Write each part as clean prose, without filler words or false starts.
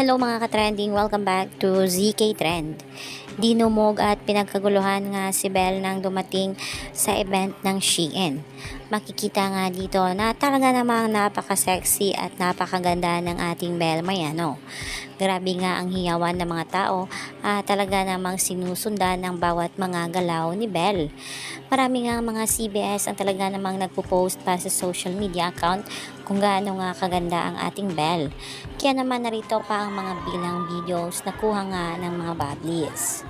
Hello mga ka-trending, welcome back to ZK Trend. Dinumog at pinagkaguluhan nga si Belle nang dumating sa event ng Shein. Makikita nga dito na talaga namang napaka-sexy at napakaganda ng ating Belle Mayano. Grabe nga ang hiyawan ng mga tao at talaga namang sinusundan ng bawat mga galaw ni Belle. Marami nga mga CBS ang talaga namang nagpo-post pa sa social media account kung gaano nga kaganda ang ating Belle. Kaya naman narito pa ang mga bilang videos na kuha nga ng mga bablis.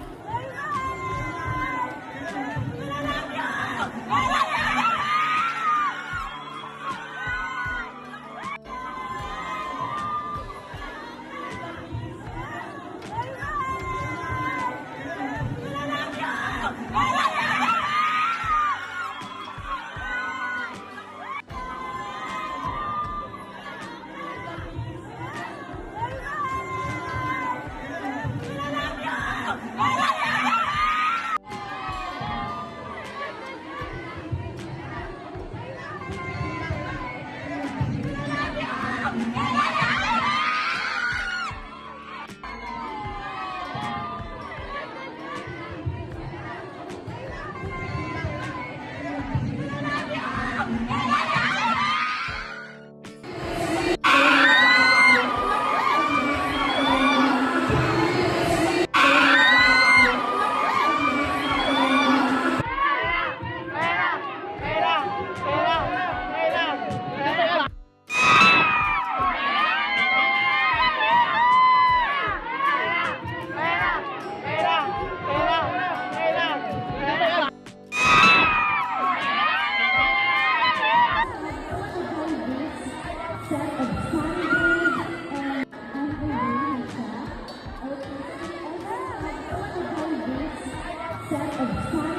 Set of